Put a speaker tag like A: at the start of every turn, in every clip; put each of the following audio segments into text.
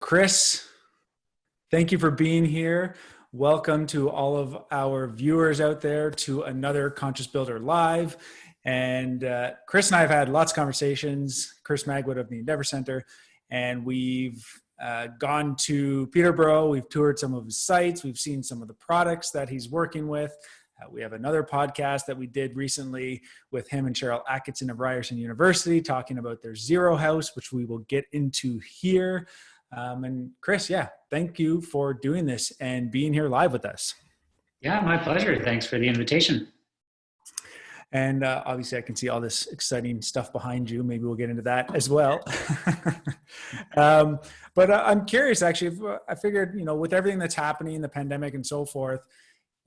A: Chris, thank you for being here. Welcome to all of our viewers out there to another Conscious Builder Live. And Chris and I have had lots of conversations, Chris Magwood of the Endeavour Centre, and we've gone to Peterborough. We've toured some of his sites. We've seen some of the products that he's working with. We have another podcast that we did recently with him and Cheryl Atkinson of Ryerson University talking about their Zero House, which we will get into here. And Chris, thank you for doing this and being here live with us.
B: Yeah, my pleasure. Thanks for the invitation.
A: And obviously I can see all this exciting stuff behind you. Maybe we'll get into that as well. But I'm curious, actually. I figured, with everything that's happening, the pandemic and so forth,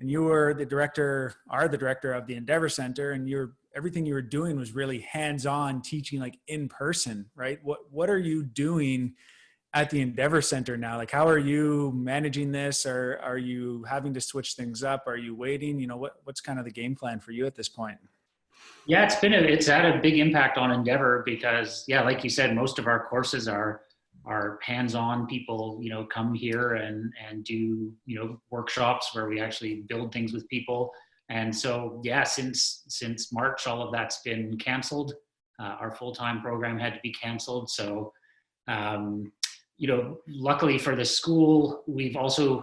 A: and you were the director of the Endeavour Centre, and everything you were doing was really hands-on teaching, like in person, right? What are you doing at the Endeavour Centre now? Like, how are you managing this? Or are you having to switch things up? Are you waiting? What's kind of the game plan for you at this point?
B: Yeah, it's had a big impact on Endeavour because, like you said, most of our courses are hands-on. People, come here and do, workshops where we actually build things with people. And so, since March, all of that's been canceled. Our full-time program had to be canceled. So, luckily for the school, we've also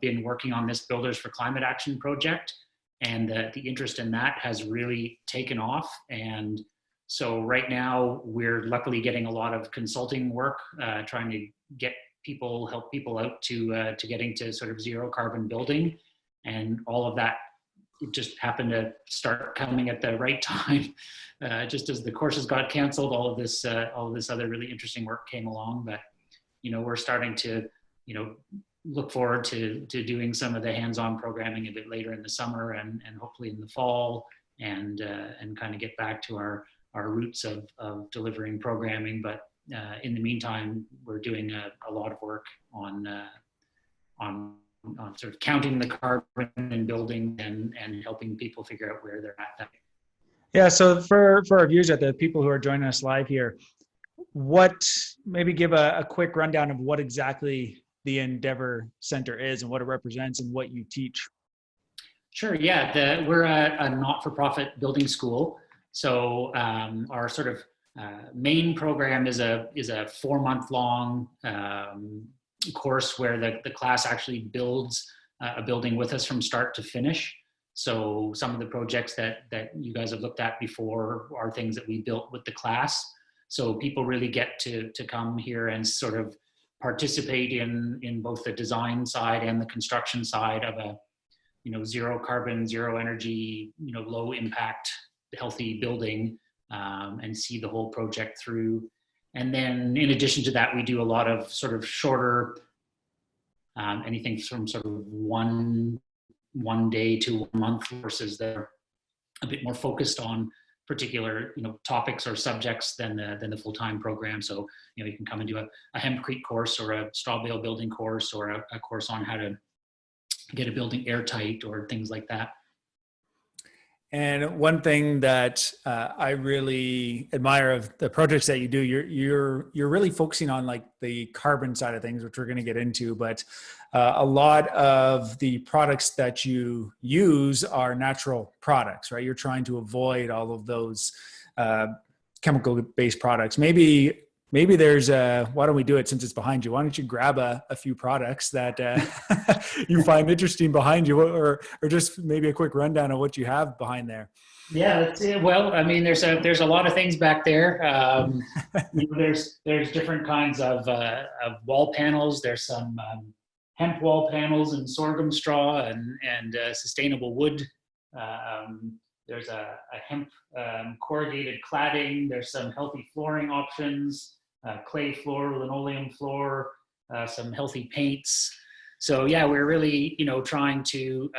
B: been working on this Builders for Climate Action project, and the interest in that has really taken off. And so right now we're luckily getting a lot of consulting work, trying to help people out to getting to sort of zero carbon building, and all of that. It just happened to start coming at the right time. Just as the courses got canceled, all of this other really interesting work came along. But we're starting to, look forward to doing some of the hands-on programming a bit later in the summer and hopefully in the fall, and kind of get back to our roots of delivering programming. But in the meantime, we're doing a lot of work on sort of counting the carbon and building and helping people figure out where they're at.
A: Yeah, so for our viewers, the people who are joining us live here, maybe give a quick rundown of what exactly the Endeavour Centre is and what it represents and what you teach.
B: Sure, yeah. We're a not-for-profit building school. So our sort of main program is a 4-month-long course where the class actually builds a building with us from start to finish. So some of the projects that you guys have looked at before are things that we built with the class. So people really get to come here and sort of participate in both the design side and the construction side of a, zero carbon, zero energy, low impact, healthy building, and see the whole project through. And then in addition to that, we do a lot of sort of shorter, anything from sort of one day to 1 month courses that are a bit more focused on particular topics or subjects than the full-time program. So you can come and do a hempcrete course or a straw bale building course or a course on how to get a building airtight or things like that.
A: And one thing that I really admire of the projects that you do, you're really focusing on like the carbon side of things, which we're going to get into. But a lot of the products that you use are natural products, right? You're trying to avoid all of those chemical-based products. Maybe there's why don't we do it since it's behind you? Why don't you grab a few products that you find interesting behind you, or just maybe a quick rundown of what you have behind there?
B: Yeah, well, I mean, there's a lot of things back there. There's different kinds of wall panels. There's some hemp wall panels and sorghum straw and sustainable wood. There's a hemp corrugated cladding. There's some healthy flooring options. Clay floor, linoleum floor, some healthy paints. So we're really, trying to,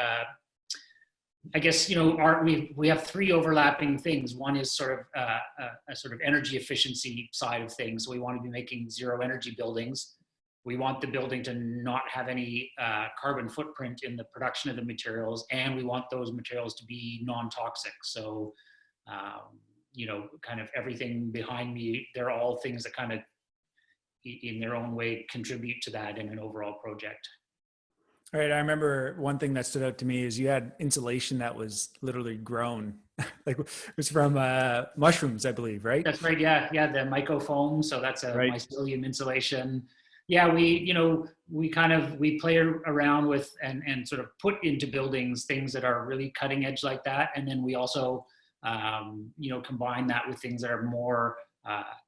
B: I guess, we have 3 overlapping things. One is sort of a sort of energy efficiency side of things. So we want to be making zero energy buildings. We want the building to not have any carbon footprint in the production of the materials, and we want those materials to be non-toxic. So kind of everything behind me, they're all things that kind of in their own way contribute to that in an overall project.
A: All right. I remember one thing that stood out to me is you had insulation that was literally grown, like it was from mushrooms, I believe, right?
B: That's right. Yeah, yeah. The mycofoam. So that's a
A: Right.
B: mycelium insulation. Yeah, we play around with and sort of put into buildings things that are really cutting edge like that, and then we also combine that with things that are more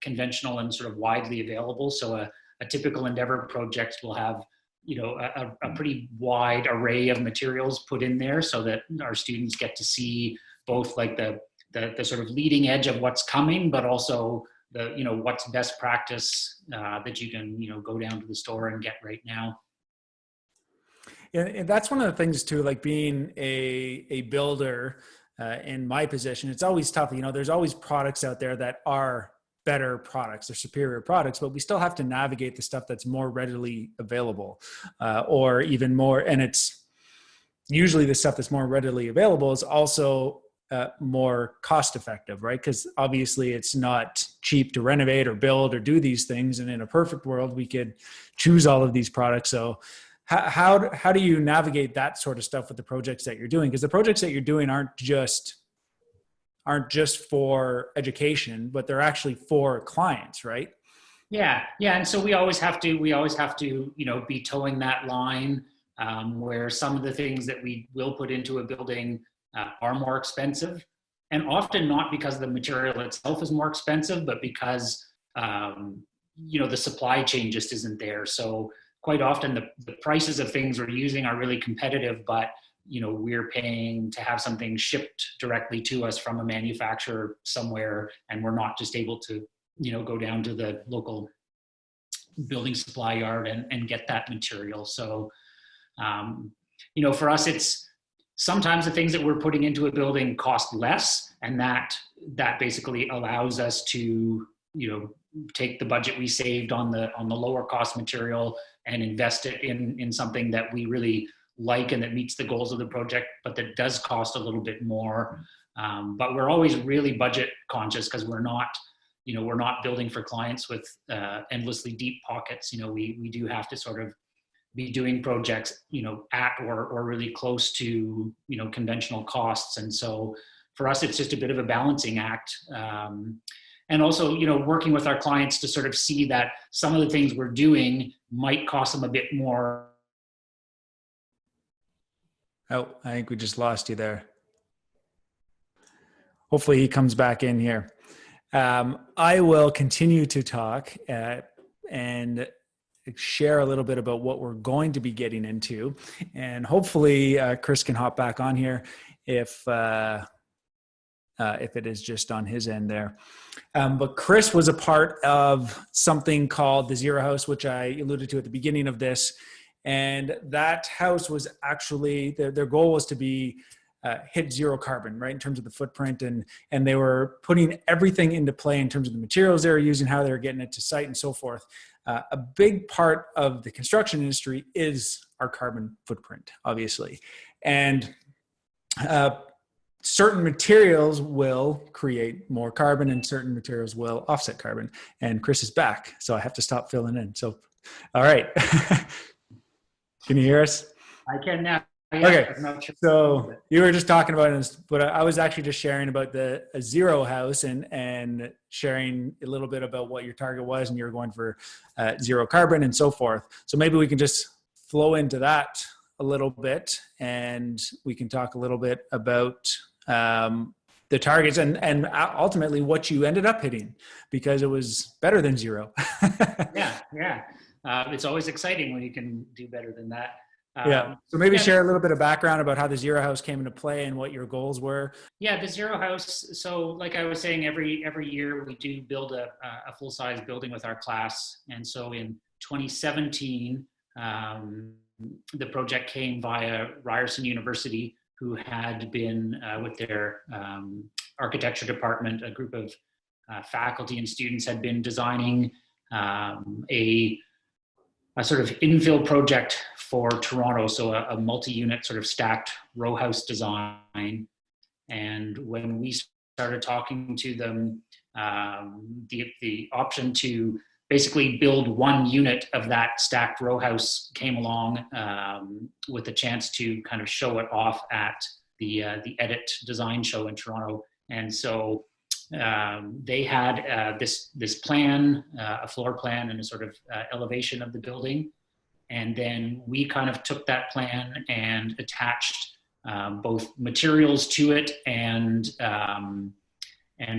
B: conventional and sort of widely available. So a typical Endeavour project will have a pretty wide array of materials put in there so that our students get to see both like the sort of leading edge of what's coming, but also the what's best practice that you can go down to the store and get right now.
A: Yeah, and that's one of the things too, like being a builder in my position, it's always tough. There's always products out there that are better products or superior products, but we still have to navigate the stuff that's more readily available or even more. And it's usually the stuff that's more readily available is also more cost effective, right? Because obviously it's not cheap to renovate or build or do these things. And in a perfect world, we could choose all of these products. So how do you navigate that sort of stuff with the projects that you're doing? Because the projects that you're doing aren't just for education, but they're actually for clients, right?
B: Yeah. And so we always have to be towing that line where some of the things that we will put into a building are more expensive, and often not because the material itself is more expensive, but because the supply chain just isn't there. So quite often the prices of things we're using are really competitive, but we're paying to have something shipped directly to us from a manufacturer somewhere, and we're not just able to go down to the local building supply yard and get that material. So for us, it's sometimes the things that we're putting into a building cost less, and that basically allows us to take the budget we saved on the lower cost material and invest it in something that we really like and that meets the goals of the project, but that does cost a little bit more. But we're always really budget conscious because we're not building for clients with endlessly deep pockets. We do have to sort of be doing projects, at or really close to, conventional costs. And so for us, it's just a bit of a balancing act. And also, working with our clients to sort of see that some of the things we're doing might cost them a bit more.
A: Oh, I think we just lost you there. Hopefully he comes back in here. I will continue to talk and share a little bit about what we're going to be getting into. And hopefully Chris can hop back on here if it is just on his end there. But Chris was a part of something called the Zero House, which I alluded to at the beginning of this. And that house was actually, their goal was to be hit zero carbon, right, in terms of the footprint. And they were putting everything into play in terms of the materials they were using, how they were getting it to site and so forth. A big part of the construction industry is our carbon footprint, obviously. And certain materials will create more carbon and certain materials will offset carbon. And Chris is back, so I have to stop filling in. So, all right. Can you hear us?
B: I can now. Yeah,
A: okay. So you were just talking about it, but I was actually just sharing about a zero house and sharing a little bit about what your target was, and you were going for zero carbon and so forth. So maybe we can just flow into that a little bit, and we can talk a little bit about the targets and ultimately what you ended up hitting, because it was better than zero.
B: Yeah. It's always exciting when you can do better than that.
A: Yeah. So maybe share a little bit of background about how the Zero House came into play and what your goals were.
B: Yeah, the Zero House. So like I was saying, every year we do build a full-size building with our class. And so in 2017, the project came via Ryerson University, who had been with their architecture department, a group of faculty and students had been designing a sort of infill project for Toronto, so a multi-unit sort of stacked row house design. And when we started talking to them, the option to basically build one unit of that stacked row house came along with a chance to kind of show it off at the Edit design show in Toronto. And so they had this plan, a floor plan and a sort of elevation of the building. And then we kind of took that plan and attached both materials to it and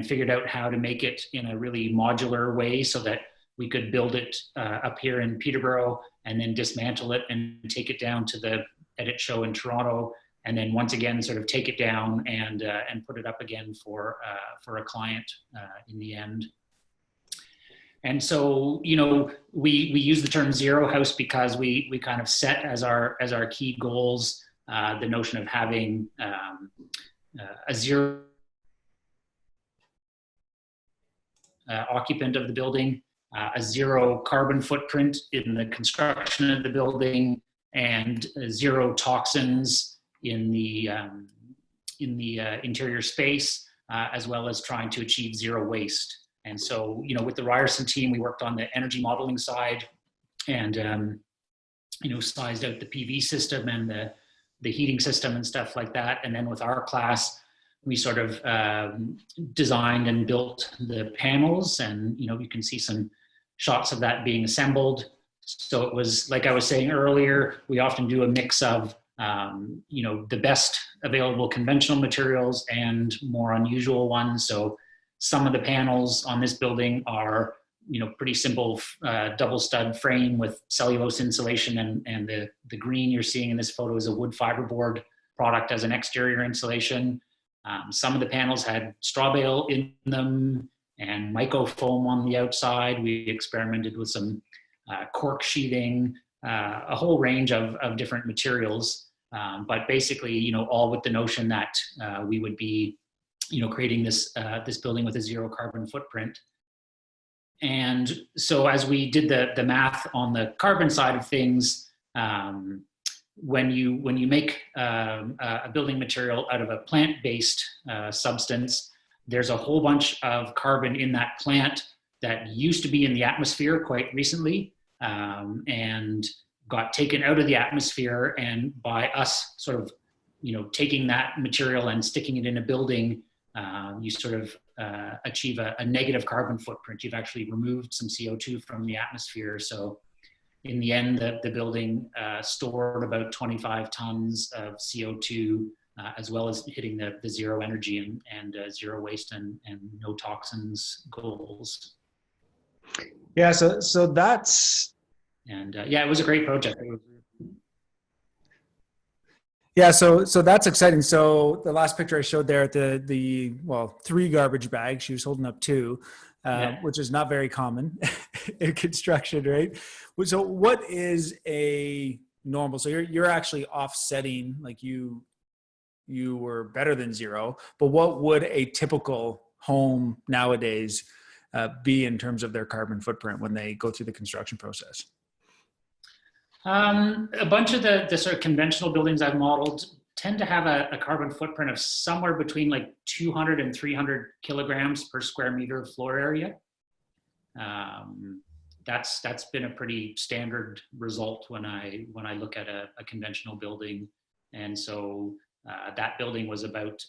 B: figured out how to make it in a really modular way so that we could build it up here in Peterborough and then dismantle it and take it down to the Edit show in Toronto, and then once again sort of take it down and put it up again for a client in the end. And so, you know, we use the term zero house because we kind of set as our key goals the notion of having a zero occupant of the building, a zero carbon footprint in the construction of the building, and zero toxins in the interior space, as well as trying to achieve zero waste. And so, you know, with the Ryerson team, we worked on the energy modeling side and, you know, sized out the PV system and the heating system and stuff like that. And then with our class, we sort of designed and built the panels, and, you know, you can see some shots of that being assembled. So it was, like I was saying earlier, we often do a mix of, you know, the best available conventional materials and more unusual ones. So some of the panels on this building are, you know, pretty simple double stud frame with cellulose insulation, and the green you're seeing in this photo is a wood fiberboard product as an exterior insulation. Some of the panels had straw bale in them and mycofoam on the outside. We experimented with some cork sheathing, a whole range of different materials, but basically, you know, all with the notion that we would be, you know, creating this building with a zero carbon footprint. And so as we did the math on the carbon side of things, when you make a building material out of a plant-based substance, there's a whole bunch of carbon in that plant that used to be in the atmosphere quite recently, and got taken out of the atmosphere. And by us sort of, you know, taking that material and sticking it in a building, you sort of achieve a negative carbon footprint. You've actually removed some CO2 from the atmosphere. So in the end, the building stored about 25 tons of CO2, as well as hitting the zero energy and zero waste and no toxins goals.
A: Yeah, so that's...
B: And yeah, it was a great project.
A: Yeah, so that's exciting. So the last picture I showed there, the 3 garbage bags, she was holding up 2, yeah, which is not very common in construction, right? So what is a normal? So you're actually offsetting, like you were better than zero, but what would a typical home nowadays be in terms of their carbon footprint when they go through the construction process?
B: A bunch of the sort of conventional buildings I've modeled tend to have a carbon footprint of somewhere between like 200 and 300 kilograms per square meter of floor area. That's been a pretty standard result when I look at a conventional building. And so that building was about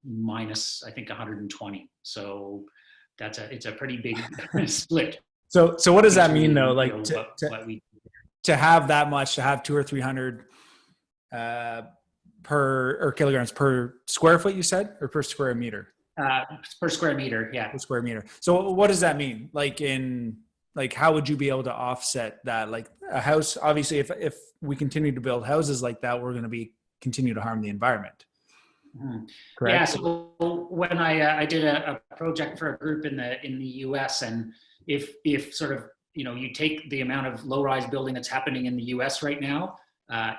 B: minus, I think, 120. So it's a pretty big split.
A: So what does that mean though? Like to have that much, to have 200 or 300 kilograms per square foot, you said, or per square meter?
B: Per square meter, yeah.
A: Per square meter. So what does that mean? Like how would you be able to offset that? Like a house, obviously, if we continue to build houses like that, we're going to continue to harm the environment.
B: Mm-hmm.
A: Correct?
B: Yeah. So when I did a project for a group in the US, and if sort of, you know, you take the amount of low-rise building that's happening in the US right now,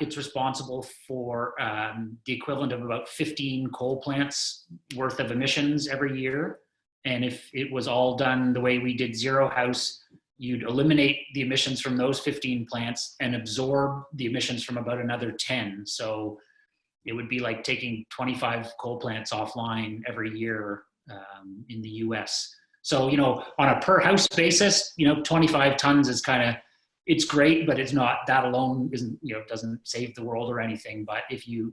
B: it's responsible for the equivalent of about 15 coal plants worth of emissions every year. And if it was all done the way we did Zero House, you'd eliminate the emissions from those 15 plants and absorb the emissions from about another 10. So it would be like taking 25 coal plants offline every year in the US. So, on a per house basis, 25 tons is it's great, but it's not, that alone isn't, doesn't save the world or anything. But if you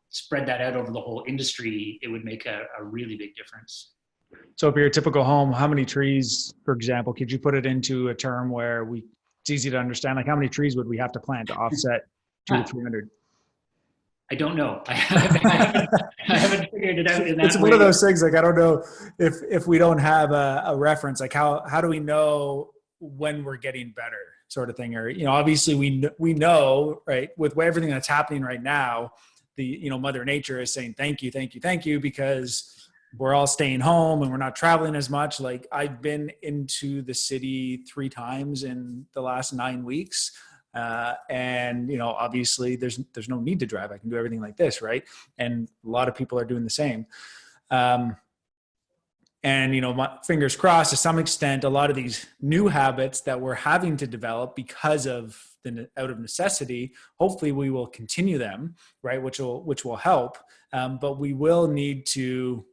B: spread that out over the whole industry, it would make a really big difference.
A: So for your typical home, how many trees, for example, could you put it into a term where it's easy to understand? Like how many trees would we have to plant to offset 200 to 300?
B: I don't know. I haven't figured it out in that
A: It's
B: way.
A: one of those things, like, I don't know if we don't have a reference, like how do we know when we're getting better, sort of thing? Or, obviously we know, right, with everything that's happening right now, Mother Nature is saying, thank you, because we're all staying home and we're not traveling as much. Like I've been into the city 3 times in the last 9 weeks. And obviously there's no need to drive. I can do everything like this, right? And a lot of people are doing the same. And my fingers crossed, to some extent, a lot of these new habits that we're having to develop because of out of necessity, hopefully we will continue them, right? Which will help. But we will need to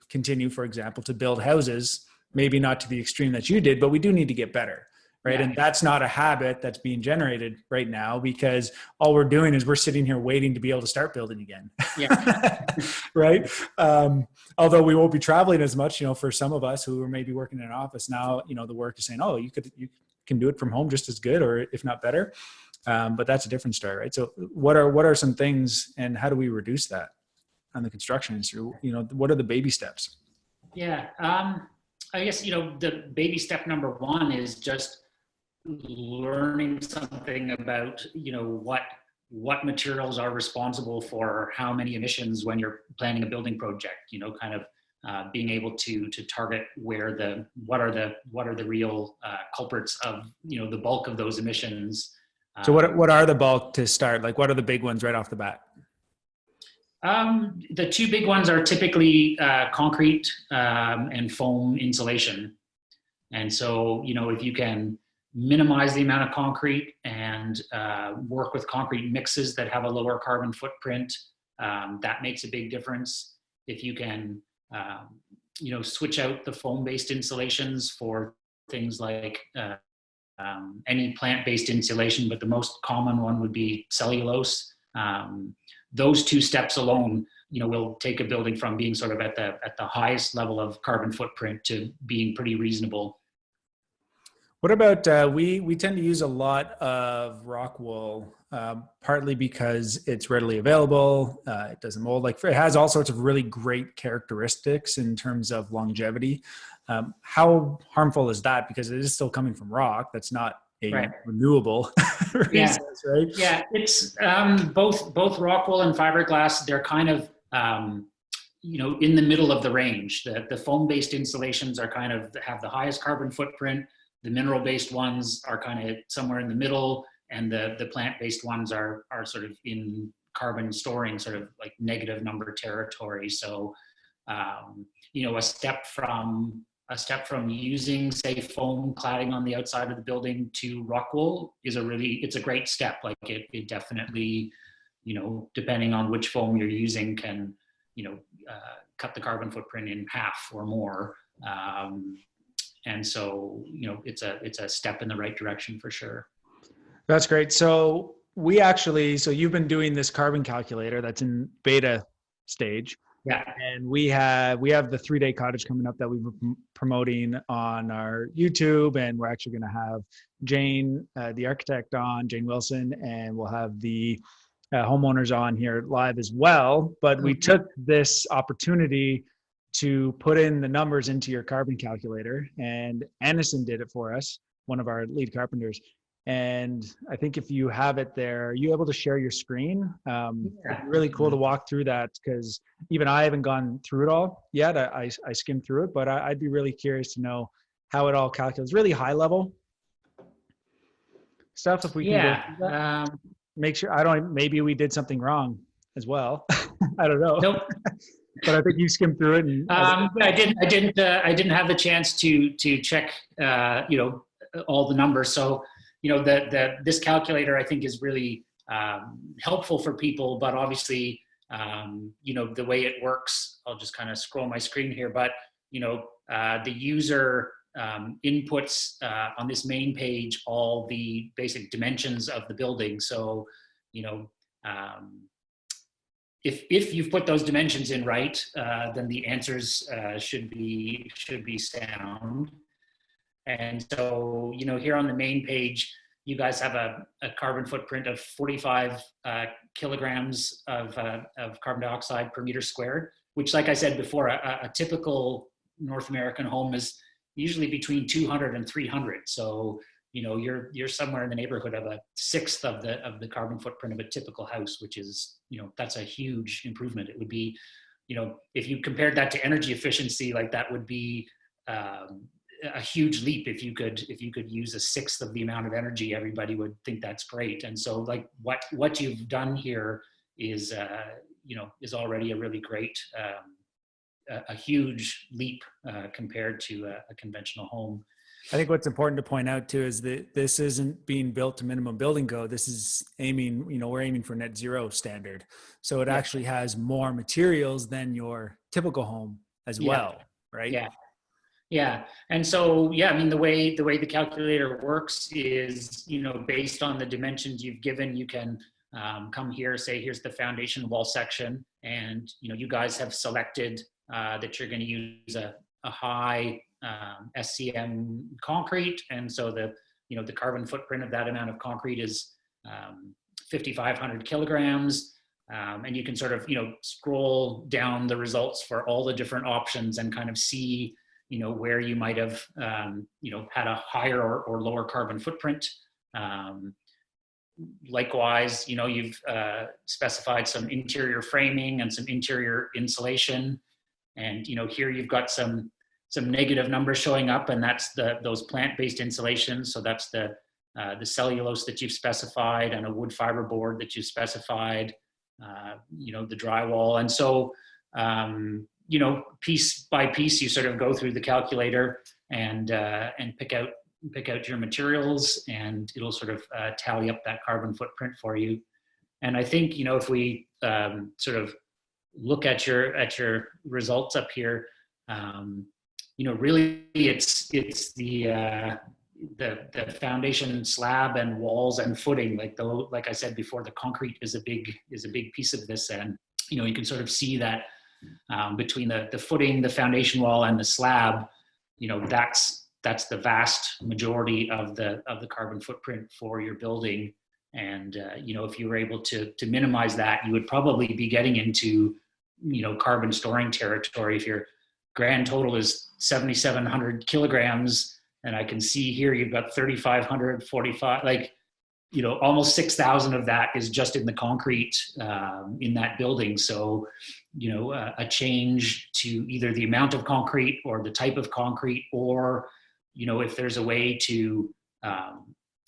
A: continue, for example, to build houses, maybe not to the extreme that you did, but we do need to get better. Right. Yeah. And that's not a habit that's being generated right now, because all we're doing is we're sitting here waiting to be able to start building again. Yeah. Right. Although we won't be traveling as much, for some of us who are maybe working in an office now, the work is saying, oh, you can do it from home just as good, or if not better. But that's a different story, right? So what are some things, and how do we reduce that on the construction industry? What are the baby steps?
B: Yeah. I guess, the baby step number 1 is just learning something about, what materials are responsible for how many emissions when you're planning a building project, being able to target what are the real culprits of, the bulk of those emissions.
A: So what are the bulk to start? Like, what are the big ones right off the bat?
B: The 2 big ones are typically concrete and foam insulation. And so, if you can minimize the amount of concrete and work with concrete mixes that have a lower carbon footprint, that makes a big difference. If you can, switch out the foam-based insulations for things like any plant-based insulation, but the most common one would be cellulose. Those 2 steps alone, will take a building from being sort of at the highest level of carbon footprint to being pretty reasonable.
A: What about, we tend to use a lot of rock wool, partly because it's readily available. It doesn't mold. Like, it has all sorts of really great characteristics in terms of longevity. How harmful is that? Because it is still coming from rock. That's not a renewable resource, right?
B: Yeah, it's both rock wool and fiberglass. They're kind of in the middle of the range. The foam-based insulations are have the highest carbon footprint. The mineral-based ones are kind of somewhere in the middle, and the plant-based ones are sort of in carbon storing, sort of like negative number territory. So, a step from using, say, foam cladding on the outside of the building to rock wool it's a great step. Like it definitely, depending on which foam you're using, can, cut the carbon footprint in half or more. And so, it's a step in the right direction for sure.
A: That's great. So you've been doing this carbon calculator that's in beta stage.
B: Yeah.
A: And we have the 3-day cottage coming up that we were promoting on our YouTube, and we're actually going to have Jane, the architect, on, Jane Wilson, and we'll have the homeowners on here live as well. But we took this opportunity to put in the numbers into your carbon calculator, and Anderson did it for us, one of our lead carpenters. And I think if you have it there, are you able to share your screen? It'd be really cool to walk through that, because even I haven't gone through it all yet. I skimmed through it, but I'd be really curious to know how it all calculates. Really high level stuff. If we can go through that. Make sure maybe we did something wrong as well. I don't know.
B: Nope.
A: But I think you skimmed through it. And
B: I didn't have the chance to check, all the numbers. So, this calculator, I think, is really helpful for people, but obviously, the way it works, I'll just kind of scroll my screen here, but, the user inputs on this main page all the basic dimensions of the building. So, you know, if you've put those dimensions in right, then the answers should be sound. And so, you know, here on the main page, you guys have a carbon footprint of 45 kilograms of carbon dioxide per meter squared, which, like I said before, a typical North American home is usually between 200 and 300. So, you know, you're somewhere in the neighborhood of a sixth of the carbon footprint of a typical house, which is, you know, that's a huge improvement. It would be, you know, if you compared that to energy efficiency, like that would be a huge leap. If you could use a sixth of the amount of energy, everybody would think that's great. And so, like, what you've done here is, you know, is already a really great, a huge leap compared to a conventional home.
A: I think what's important to point out too is that this isn't being built to minimum building code. This is aiming, you know, we're aiming for net zero standard. So it actually has more materials than your typical home as well, right?
B: Yeah. Yeah. And so, yeah, I mean, the way the calculator works is, you know, based on the dimensions you've given, you can come here, say, here's the foundation wall section. And, you know, you guys have selected that you're going to use a high SCM concrete. And so the, you know, the carbon footprint of that amount of concrete is 5,500 kilograms. And you can sort of, you know, scroll down the results for all the different options and kind of see, you know, where you might have, you know, had a higher or lower carbon footprint. Likewise, you know, you've specified some interior framing and some interior insulation. And, you know, here you've got some negative numbers showing up, and that's those plant-based insulations. So that's the cellulose that you've specified and a wood fiber board that you've specified, you know, the drywall. And so, you know, piece by piece, you sort of go through the calculator and pick out your materials, and it'll sort of tally up that carbon footprint for you. And I think, you know, if we sort of look at your results up here, you know, really it's the foundation slab and walls and footing. Like I said before, the concrete is a big piece of this, and, you know, you can sort of see that between the footing, the foundation wall, and the slab, you know, that's the vast majority of the carbon footprint for your building. And you know, if you were able to minimize that, you would probably be getting into, you know, carbon storing territory. If your grand total is 7,700 kilograms, and I can see here you've got 3,545, like, you know, almost 6,000 of that is just in the concrete in that building. So, you know, a change to either the amount of concrete or the type of concrete, or, you know, if there's a way to,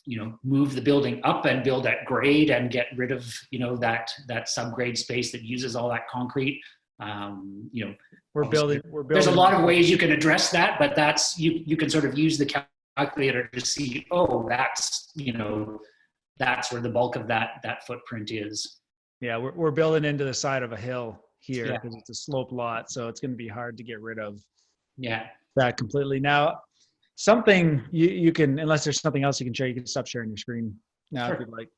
B: you know, move the building up and build at grade and get rid of, you know, that subgrade space that uses all that concrete. You know,
A: we're building.
B: There's a lot of ways you can address that, but that's, you can sort of use the calculator to see, oh, that's, you know, that's where the bulk of that footprint is.
A: Yeah, we're building into the side of a hill here because it's a sloped lot, so it's going to be hard to get rid of that completely. Now, something you can, unless there's something else you can share, you can stop sharing your screen now. Sure. If you'd like.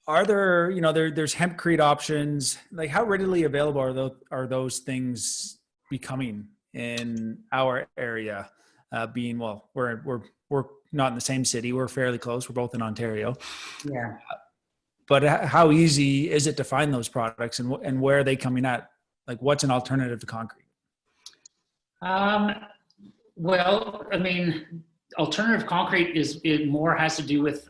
A: Are there, you know, there's hempcrete options? Like, how readily available are those things becoming in our area? Being, well, we're not in the same city. We're fairly close. We're both in Ontario.
B: Yeah.
A: But how easy is it to find those products, and where are they coming at? Like, what's an alternative to concrete?
B: Well, I mean, alternative concrete it more has to do with,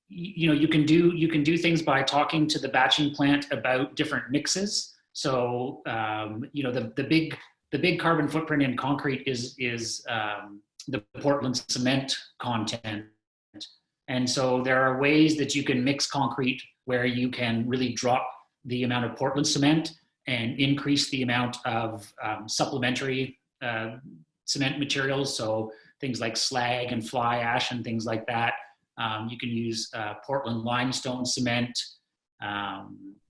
B: you know, you can do things by talking to the batching plant about different mixes. So, you know, the big carbon footprint in concrete is the Portland cement content. And so there are ways that you can mix concrete where you can really drop the amount of Portland cement and increase the amount of supplementary cement materials. So things like slag and fly ash and things like that. You can use Portland limestone cement.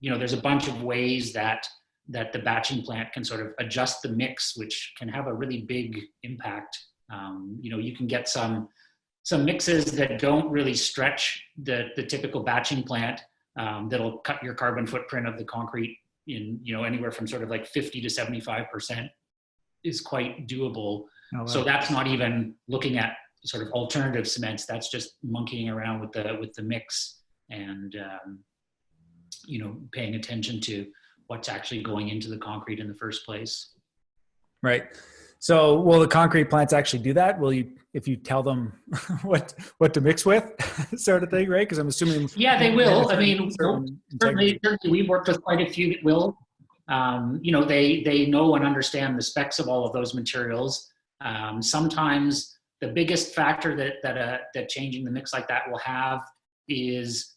B: You know, there's a bunch of ways that that the batching plant can sort of adjust the mix, which can have a really big impact. You can get some mixes that don't really stretch the typical batching plant, that'll cut your carbon footprint of the concrete in, anywhere from sort of like 50 to 75% is quite doable. Oh, wow. So that's not even looking at sort of alternative cements. That's just monkeying around with the mix and, paying attention to what's actually going into the concrete in the first place.
A: Right. So will the concrete plants actually do that? Will you, if you tell them what to mix with, sort of thing, right? Because I'm assuming.
B: Yeah, they will. I mean, certainly we've worked with quite a few that will. They know and understand the specs of all of those materials. Sometimes the biggest factor that changing the mix like that will have is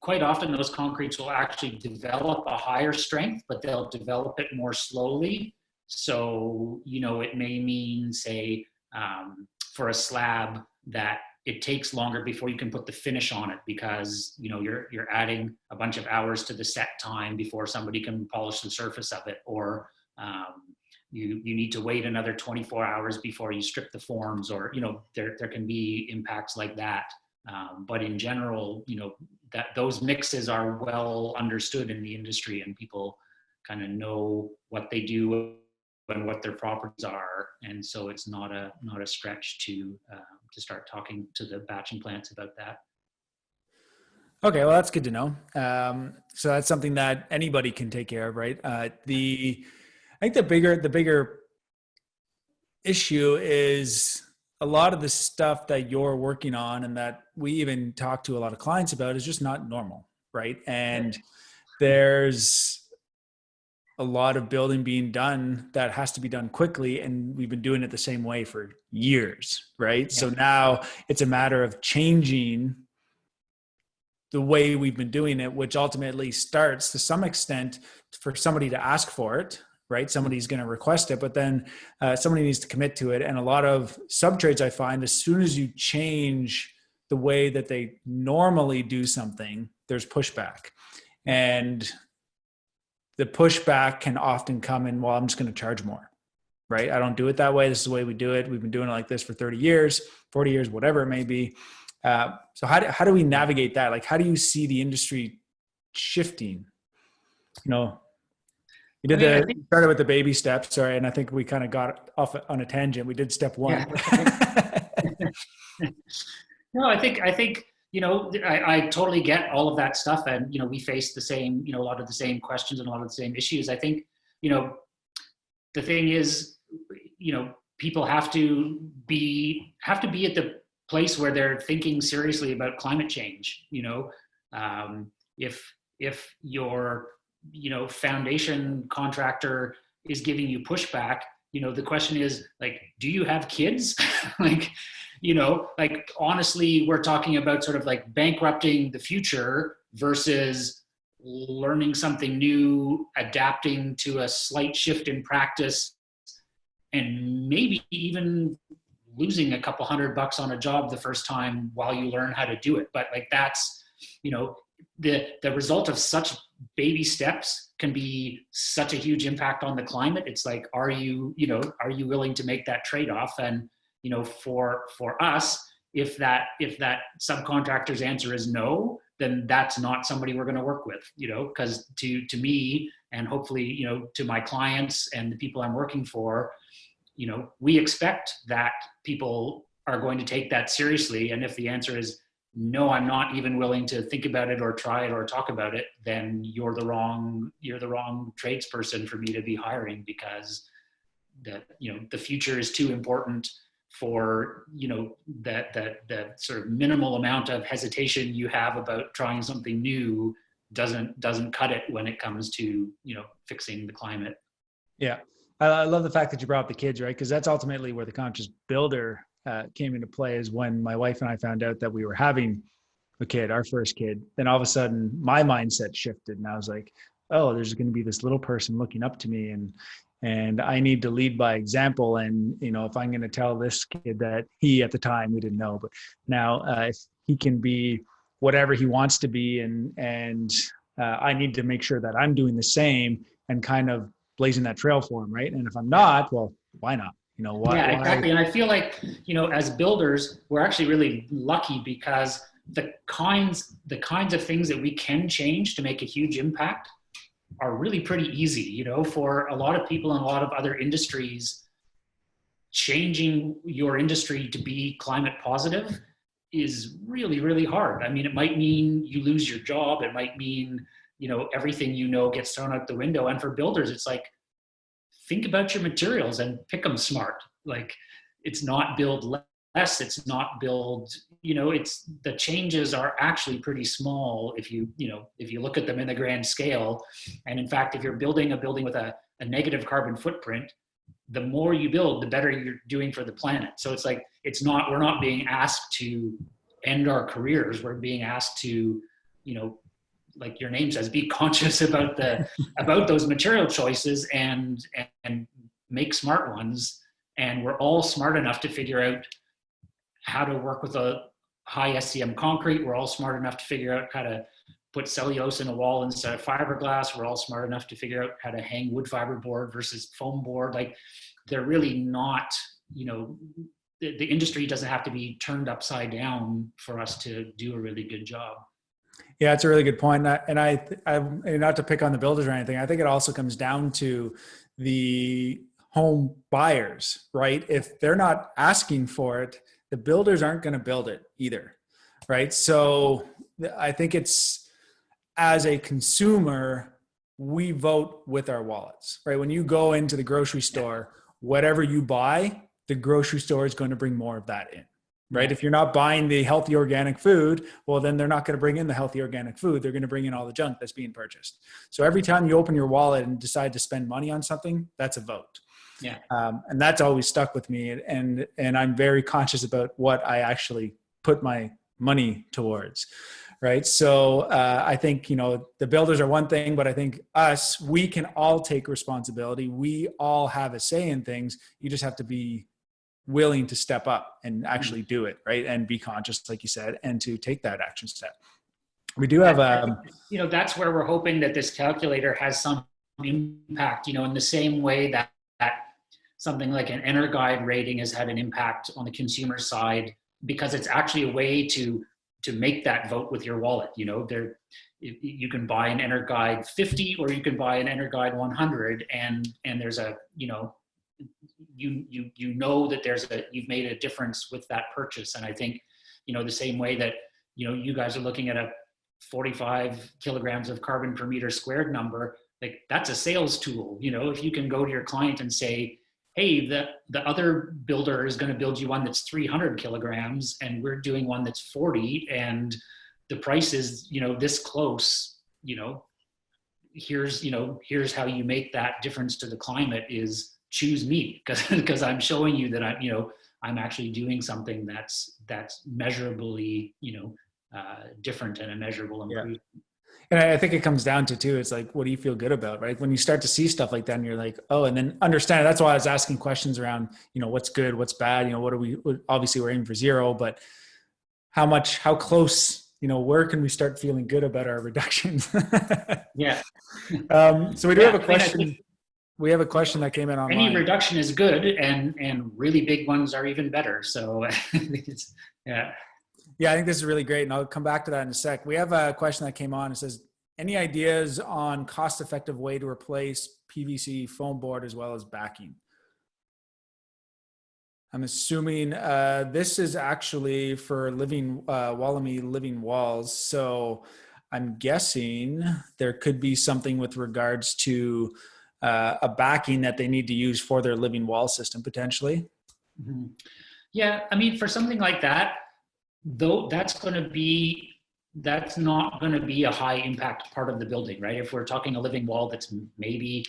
B: quite often those concretes will actually develop a higher strength, but they'll develop it more slowly. So, it may mean, say, for a slab that it takes longer before you can put the finish on it because, you're adding a bunch of hours to the set time before somebody can polish the surface of it, or you need to wait another 24 hours before you strip the forms, or, there can be impacts like that. But in general, that those mixes are well understood in the industry and people kind of know what they do and what their properties are, and so it's not a stretch to start talking to the batching plants about that.
A: Okay, well that's good to know. So that's something that anybody can take care of, right? I think the bigger issue is a lot of the stuff that you're working on and that we even talk to a lot of clients about is just not normal, right? And there's a lot of building being done that has to be done quickly, and we've been doing it the same way for years, right? Yeah. So now it's a matter of changing the way we've been doing it, which ultimately starts to some extent for somebody to ask for it, right? Somebody's going to request it, but then somebody needs to commit to it. And a lot of subtrades, I find, as soon as you change the way that they normally do something, there's pushback. And the pushback can often come in, well, I'm just going to charge more, right? I don't do it that way. This is the way we do it. We've been doing it like this for 30 years, 40 years, whatever it may be. So how do we navigate that? Like, how do you see the industry shifting? You started with the baby steps, sorry, and I think we kind of got off on a tangent. We did step one.
B: Yeah. No, I think I totally get all of that stuff, and we face the same, a lot of the same questions and a lot of the same issues. I think the thing is, people have to be at the place where they're thinking seriously about climate change. If your foundation contractor is giving you pushback, the question is, like, do you have kids? Honestly, we're talking about sort of like bankrupting the future versus learning something new, adapting to a slight shift in practice, and maybe even losing a couple $100 on a job the first time while you learn how to do it. But that's, the result of such baby steps can be such a huge impact on the climate. It's like, are you willing to make that trade-off? And, for us, if that subcontractor's answer is no, then that's not somebody we're going to work with, because to me, and hopefully, to my clients and the people I'm working for, we expect that people are going to take that seriously. And if the answer is no, I'm not even willing to think about it or try it or talk about it, then you're the wrong tradesperson for me to be hiring, because the future is too important for, that sort of minimal amount of hesitation you have about trying something new doesn't cut it when it comes to, fixing the climate.
A: Yeah. I love the fact that you brought up the kids, right? Because that's ultimately where the conscious builder came into play, is when my wife and I found out that we were having a kid, our first kid. Then all of a sudden my mindset shifted, and I was like, oh, there's going to be this little person looking up to me, and I need to lead by example. And, if I'm going to tell this kid that he, at the time, we didn't know, but now if he can be whatever he wants to be, and I need to make sure that I'm doing the same. and kind of blazing that trail for them, right? And if I'm not, well, why not?
B: Yeah, exactly. And I feel like, as builders, we're actually really lucky because the kinds of things that we can change to make a huge impact are really pretty easy. For a lot of people in a lot of other industries, changing your industry to be climate positive is really, really hard. I mean, it might mean you lose your job. It might mean, everything gets thrown out the window. And for builders, it's like, think about your materials and pick them smart. Like, it's not build less, it's not build, it's the changes are actually pretty small if you look at them in the grand scale. And in fact, if you're building a building with a negative carbon footprint, the more you build, the better you're doing for the planet. So it's like, we're not being asked to end our careers. We're being asked to, like your name says, be conscious about about those material choices and make smart ones. And we're all smart enough to figure out how to work with a high SCM concrete. We're all smart enough to figure out how to put cellulose in a wall instead of fiberglass. We're all smart enough to figure out how to hang wood fiber board versus foam board. Like, they're really not, the industry doesn't have to be turned upside down for us to do a really good job.
A: Yeah, it's a really good point. And I not to pick on the builders or anything, I think it also comes down to the home buyers, right? If they're not asking for it, the builders aren't going to build it either, right? So I think it's, as a consumer, we vote with our wallets, right? When you go into the grocery store, whatever you buy, the grocery store is going to bring more of that in. Right? If you're not buying the healthy organic food, well, then they're not going to bring in the healthy organic food. They're going to bring in all the junk that's being purchased. So every time you open your wallet and decide to spend money on something, that's a vote.
B: Yeah.
A: And that's always stuck with me. And I'm very conscious about what I actually put my money towards. Right. So I think, the builders are one thing, but I think we can all take responsibility. We all have a say in things. You just have to be willing to step up and actually do it, right? And be conscious, like you said, and to take that action step. We do have
B: that's where we're hoping that this calculator has some impact, in the same way that something like an EnerGuide rating has had an impact on the consumer side, because it's actually a way to make that vote with your wallet. You can buy an EnerGuide 50 or you can buy an EnerGuide 100, and there's a, you know that you've made a difference with that purchase. And I think, the same way that, you guys are looking at a 45 kilograms of carbon per meter squared number, like, that's a sales tool. If you can go to your client and say, hey, the other builder is going to build you one that's 300 kilograms and we're doing one that's 40, and the price is, this close, here's how you make that difference to the climate is choose me, because I'm showing you that I'm actually doing something that's measurably, different and a measurable improvement.
A: Yeah. And I think it comes down to too, it's like, what do you feel good about, right? When you start to see stuff like that and you're like, oh, and then understand, that's why I was asking questions around, what's good, what's bad, obviously we're aiming for zero, but how close, where can we start feeling good about our reductions?
B: Yeah.
A: So we do have a question. We have a question that came in online.
B: Any reduction is good, and really big ones are even better. So yeah.
A: Yeah, I think this is really great, and I'll come back to that in a sec. We have a question that came on. It says, any ideas on cost-effective way to replace PVC foam board as well as backing? I'm assuming this is actually for Wallamy living walls. So I'm guessing there could be something with regards to a backing that they need to use for their living wall system potentially.
B: Mm-hmm. Yeah, I mean, for something like that, though, that's not going to be a high impact part of the building, right? If we're talking a living wall that's maybe,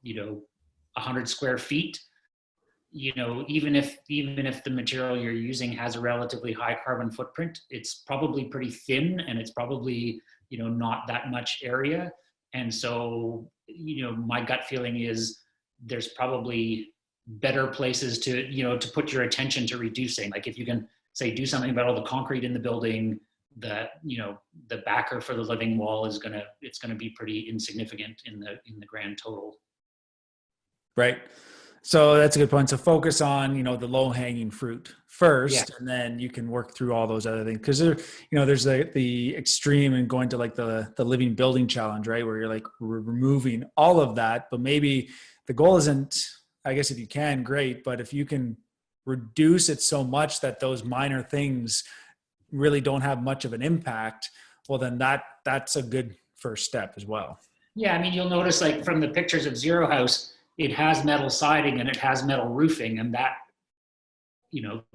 B: 100 square feet, even if the material you're using has a relatively high carbon footprint, it's probably pretty thin and it's probably, not that much area. And so, my gut feeling is there's probably better places to put your attention to reducing. Like, if you can say, do something about all the concrete in the building, the backer for the living wall is it's gonna be pretty insignificant in the grand total.
A: Right. So that's a good point. So focus on, the low hanging fruit first, and then you can work through all those other things. Cause there's the extreme and going to like the living building challenge, right? Where you're like removing all of that, but maybe the goal isn't, I guess if you can, great. But if you can reduce it so much that those minor things really don't have much of an impact, well, then that's a good first step as well.
B: Yeah. I mean, you'll notice like from the pictures of Zero House, it has metal siding and it has metal roofing, and that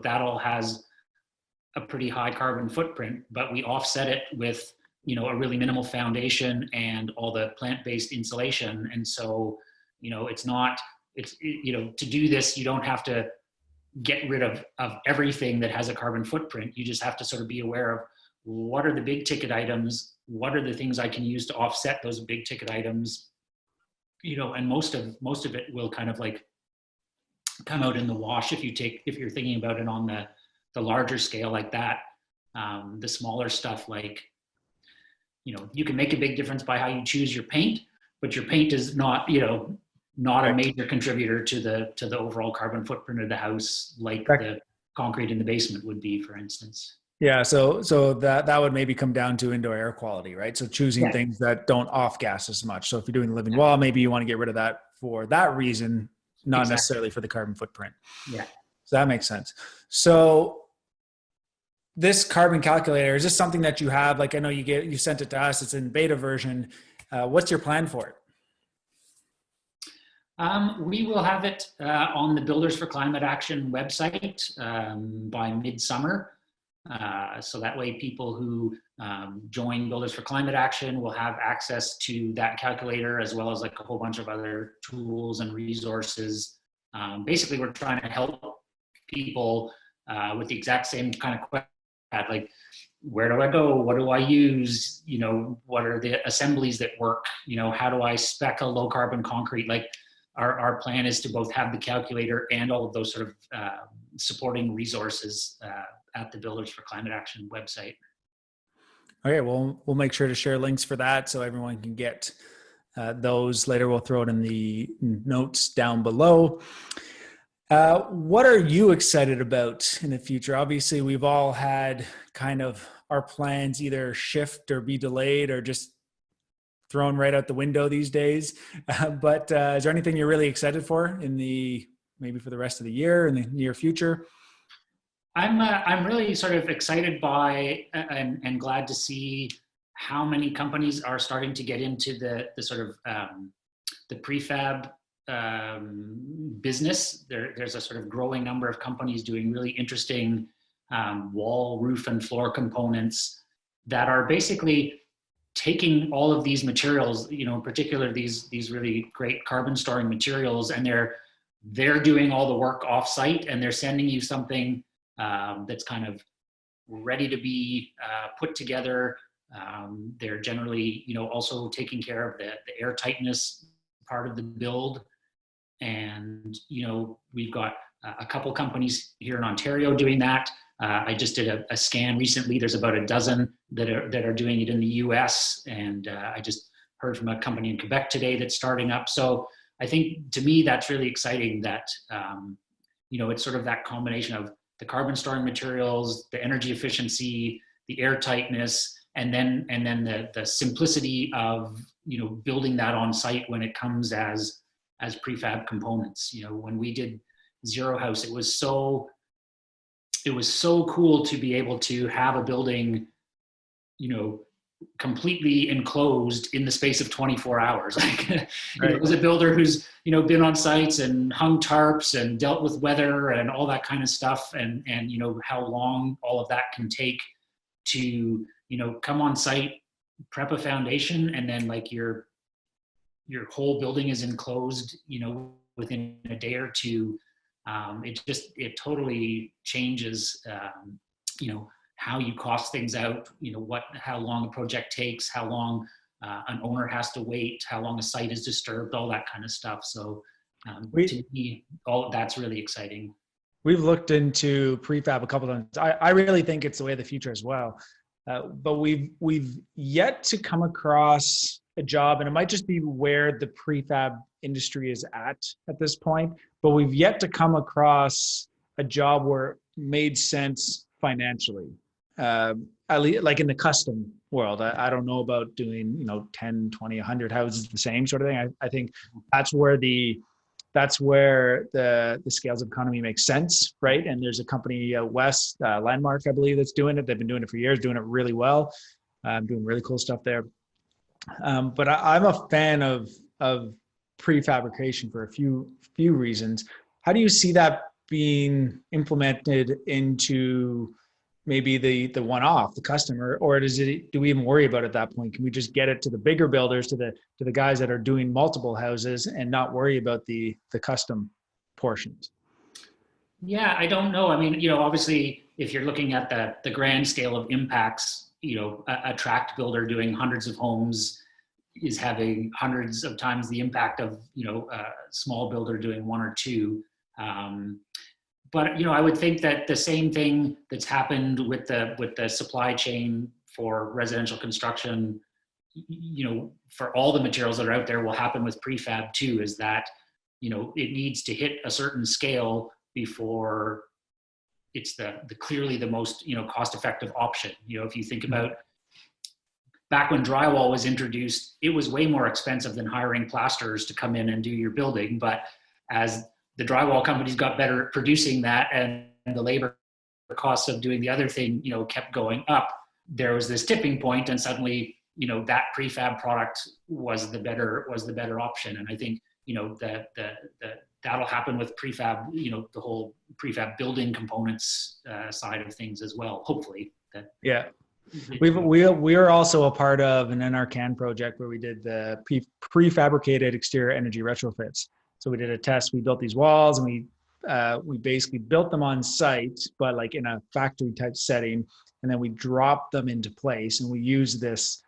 B: all has a pretty high carbon footprint, but we offset it with, a really minimal foundation and all the plant-based insulation. And so, to do this, you don't have to get rid of everything that has a carbon footprint. You just have to sort of be aware of what are the big ticket items, what are the things I can use to offset those big ticket items, and most of it will kind of like come out in the wash if you're thinking about it on the larger scale like that. The smaller stuff, like, you can make a big difference by how you choose your paint, but your paint is not a major contributor to the overall carbon footprint of the house, like the concrete in the basement would be, for instance.
A: Yeah, so that would maybe come down to indoor air quality, right? So choosing things that don't off gas as much. So if you're doing the living wall, maybe you want to get rid of that for that reason, not necessarily for the carbon footprint.
B: Yeah.
A: So that makes sense. So this carbon calculator, is this something that you have? Like, I know you sent it to us, it's in beta version. What's your plan for it?
B: We will have it on the Builders for Climate Action website by midsummer. So that way people who join Builders for Climate Action will have access to that calculator, as well as like a whole bunch of other tools and resources. Basically, we're trying to help people with the exact same kind of question, like, where do I go? What do I use? What are the assemblies that work? How do I spec a low carbon concrete? Like, our plan is to both have the calculator and all of those sort of supporting resources at the Builders for Climate Action website.
A: Okay, well, we'll make sure to share links for that so everyone can get those later. We'll throw it in the notes down below. What are you excited about in the future? Obviously, we've all had kind of our plans either shift or be delayed or just thrown right out the window these days. But is there anything you're really excited for maybe for the rest of the year, in the near future?
B: I'm really sort of excited by and glad to see how many companies are starting to get into the sort of the prefab business. There's a sort of growing number of companies doing really interesting wall, roof, and floor components that are basically taking all of these materials, in particular these really great carbon storing materials, and they're doing all the work off-site, and they're sending you something that's kind of ready to be put together. They're generally, also taking care of the air tightness part of the build. And, we've got a couple companies here in Ontario doing that. I just did a scan recently. There's about a dozen that are doing it in the US. And I just heard from a company in Quebec today that's starting up. So I think, to me, that's really exciting that, it's sort of that combination of the carbon storing materials, the energy efficiency, the air tightness, and then the simplicity of, building that on site when it comes as prefab components. When we did Zero House, it was so cool to be able to have a building, completely enclosed in the space of 24 hours. Like, right. It was a builder who's, been on sites and hung tarps and dealt with weather and all that kind of stuff. And how long all of that can take to, come on site, prep a foundation, and then like your whole building is enclosed, within a day or two. It totally changes, how you cost things out, how long a project takes, how long an owner has to wait, how long a site is disturbed, all that kind of stuff. So to me, all of that's really exciting.
A: We've looked into prefab a couple of times. I really think it's the way of the future as well. But we've yet to come across a job, and it might just be where the prefab industry is at this point, but we've yet to come across a job where it made sense financially. At least like in the custom world. I don't know about doing, 10, 20, 100 houses the same sort of thing. I think that's where the scales of economy makes sense, right? And there's a company out west, Landmark, I believe, that's doing it. They've been doing it for years, doing it really well, doing really cool stuff there. But I'm a fan of prefabrication for a few reasons. How do you see that being implemented into maybe the one-off, the customer, or do we even worry about it at that point? Can we just get it to the bigger builders, to the guys that are doing multiple houses, and not worry about the custom portions?
B: Yeah, I don't know. I mean, obviously, if you're looking at the grand scale of impacts, a tract builder doing hundreds of homes is having hundreds of times the impact of, a small builder doing one or two. But I would think that the same thing that's happened with the supply chain for residential construction, for all the materials that are out there, will happen with prefab too. Is that it needs to hit a certain scale before it's the clearly the most cost-effective option. If you think about back when drywall was introduced, it was way more expensive than hiring plasterers to come in and do your building. But as the drywall companies got better at producing that, and the labor costs of doing the other thing, kept going up, there was this tipping point, and suddenly, that prefab product was the better option. And I think, that'll happen with prefab, the whole prefab building components side of things as well, hopefully.
A: Yeah. We are also a part of an NRCan project where we did the prefabricated exterior energy retrofits. So we did a test. We built these walls, and we basically built them on site, but like in a factory type setting, and then we dropped them into place. And we used this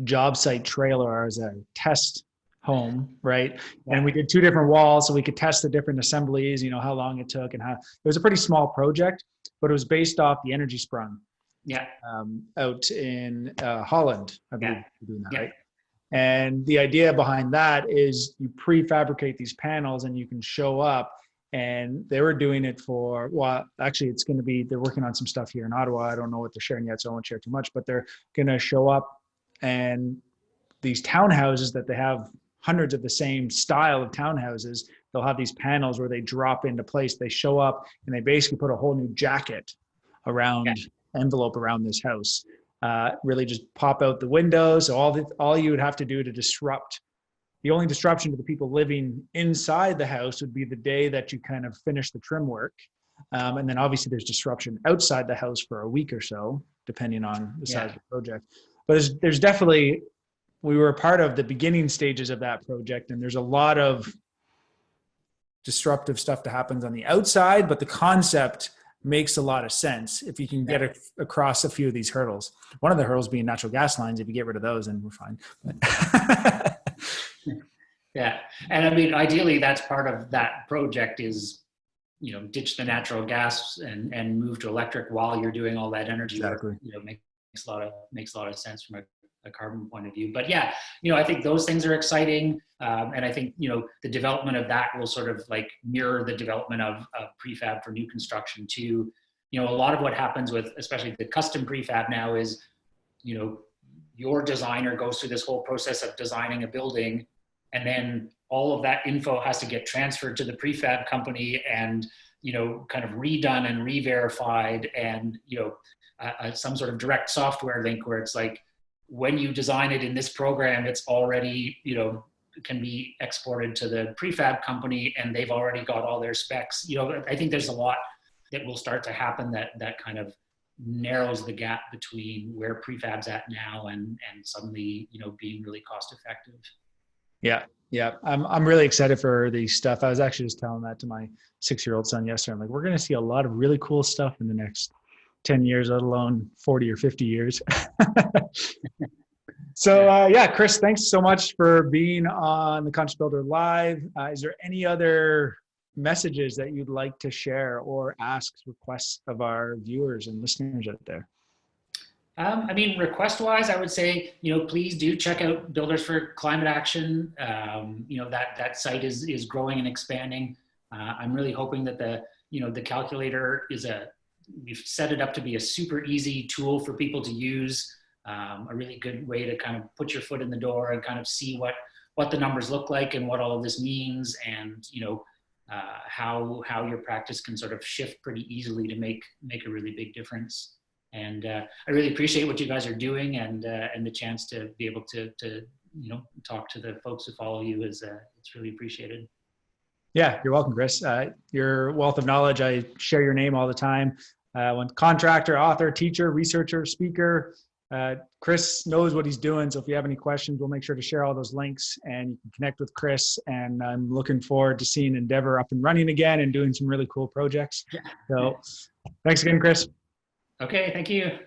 A: job site trailer as a test home, right? Yeah. And we did 2 different walls, so we could test the different assemblies. How long it took, and how it was a pretty small project, but it was based off the Energy Sprung.
B: Yeah.
A: Out in Holland, I believe, doing that,
B: yeah.
A: Right? And the idea behind that is you prefabricate these panels, and you can show up. And they were doing it for, well, actually, they're working on some stuff here in Ottawa. I don't know what they're sharing yet, so I won't share too much, but they're going to show up, and these townhouses that they have hundreds of the same style of townhouses, they'll have these panels where they drop into place. They show up, and they basically put a whole new jacket around, envelope around this house. Really just pop out the windows. So all you would have to do to disrupt, the only disruption to the people living inside the house would be the day that you kind of finish the trim work. And then obviously there's disruption outside the house for a week or so, depending on the size of the project. But there's definitely, we were a part of the beginning stages of that project, and there's a lot of disruptive stuff that happens on the outside, but the concept makes a lot of sense if you can get across a few of these hurdles. One of the hurdles being natural gas lines. If you get rid of those, then we're fine.
B: Yeah. And I mean, ideally, that's part of that project is, ditch the natural gas and move to electric while you're doing all that energy work. Makes a lot of sense from a carbon point of view. But yeah, I think those things are exciting. And I think, the development of that will sort of like mirror the development of prefab for new construction too. A lot of what happens with, especially the custom prefab now is, your designer goes through this whole process of designing a building, and then all of that info has to get transferred to the prefab company and, kind of redone and re-verified, and, some sort of direct software link where it's like, when you design it in this program, it's already, can be exported to the prefab company, and they've already got all their specs. I think there's a lot that will start to happen that kind of narrows the gap between where prefab's at now and suddenly, being really cost effective.
A: Yeah. Yeah. I'm really excited for the stuff. I was actually just telling that to my 6-year-old son yesterday. I'm like, we're going to see a lot of really cool stuff in the next 10 years, let alone 40 or 50 years. So Chris, thanks so much for being on the Conscious Builder Live. Is there any other messages that you'd like to share or ask, requests of our viewers and listeners out there?
B: I mean, request-wise, I would say, please do check out Builders for Climate Action. That site is growing and expanding. I'm really hoping that the calculator we've set it up to be a super easy tool for people to use, a really good way to kind of put your foot in the door and kind of see what the numbers look like and what all of this means, and how your practice can sort of shift pretty easily to make a really big difference. And I really appreciate what you guys are doing, and the chance to be able to talk to the folks who follow you it's really appreciated.
A: Yeah, you're welcome, Chris. Your wealth of knowledge, I share your name all the time. When contractor, author, teacher, researcher, speaker, Chris knows what he's doing. So if you have any questions, we'll make sure to share all those links and you can connect with Chris. And I'm looking forward to seeing Endeavour up and running again and doing some really cool projects. So thanks again, Chris.
B: Okay, thank you.